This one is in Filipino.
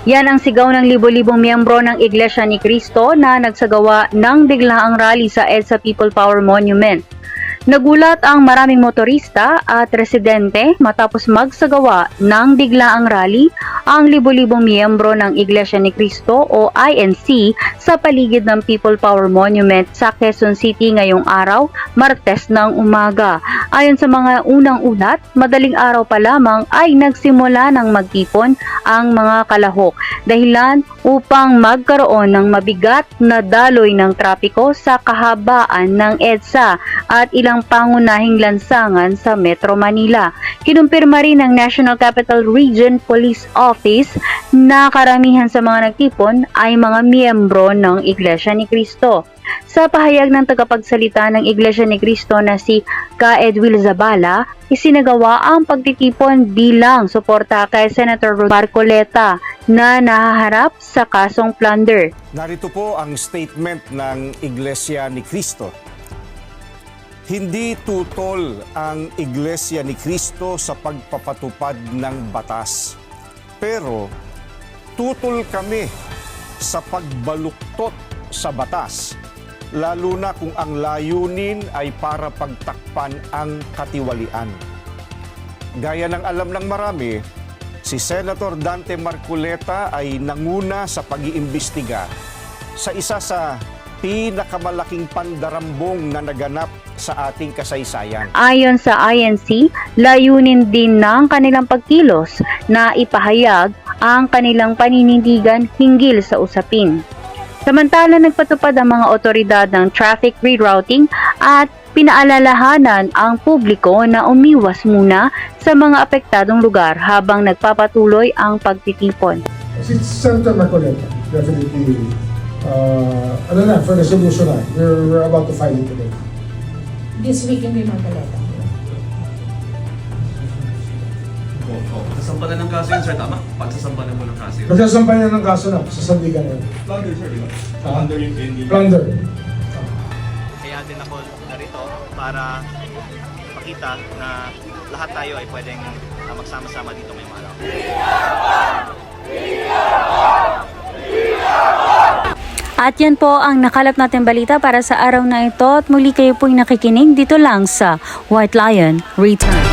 Yan ang sigaw ng libo-libong miyembro ng Iglesia ni Cristo na nagsagawa ng biglaang rally sa EDSA People Power Monument. Nagulat ang maraming motorista at residente matapos magsagawa ng biglaang rally ang libo-libong miyembro ng Iglesia ni Cristo o INC sa paligid ng People Power Monument sa Quezon City ngayong araw, Martes ng umaga. Ayon sa mga unang ulat, madaling araw pa lamang ay nagsimula ng magtipon ang mga kalahok, dahilan upang magkaroon ng mabigat na daloy ng trapiko sa kahabaan ng EDSA at ilang pangunahing lansangan sa Metro Manila. Kinumpirma rin ng National Capital Region Police Office na karamihan sa mga nagtipon ay mga miyembro ng Iglesia ni Cristo. Sa pahayag ng tagapagsalita ng Iglesia ni Cristo na si Ka Edwil Zabala, isinagawa ang pagtitipon bilang suporta kay Senator Marcoleta na nahaharap sa kasong plunder. Narito po ang statement ng Iglesia ni Cristo. Hindi tutol ang Iglesia ni Cristo sa pagpapatupad ng batas. Pero tutol kami sa pagbaluktot sa batas, lalo na kung ang layunin ay para pagtakpan ang katiwalian. Gaya ng alam ng marami, si Senator Dante Marcoleta ay nanguna sa pag-iimbestiga sa isa sa pinakamalaking pandarambong na naganap sa ating kasaysayan. Ayon sa INC, layunin din ng kanilang pagkilos na ipahayag ang kanilang paninindigan hinggil sa usapin. Samantala, nagpatupad ang mga otoridad ng traffic rerouting at pinaalalahanan ang publiko na umiwas muna sa mga apektadong lugar habang nagpapatuloy ang pagtitipon. Si Senator Marcoleta, definitely, for resolution na, we're about to file it today. This week hindi Marcoleta. Pagsasampalan ng kaso yun, sir, tama? Pagsasampalan mo ng kaso yun. Magsasampayan na ng kaso na sa sandigan na yun. Plunder, sir, di ba? Plunder yung pending. Plunder. Kaya din ako narito para makita na lahat tayo ay pwedeng magsama-sama dito ngayong araw. At yan po ang nakalap natin balita para sa araw na ito at muli kayo po'y nakikinig dito lang sa White Lion Returns.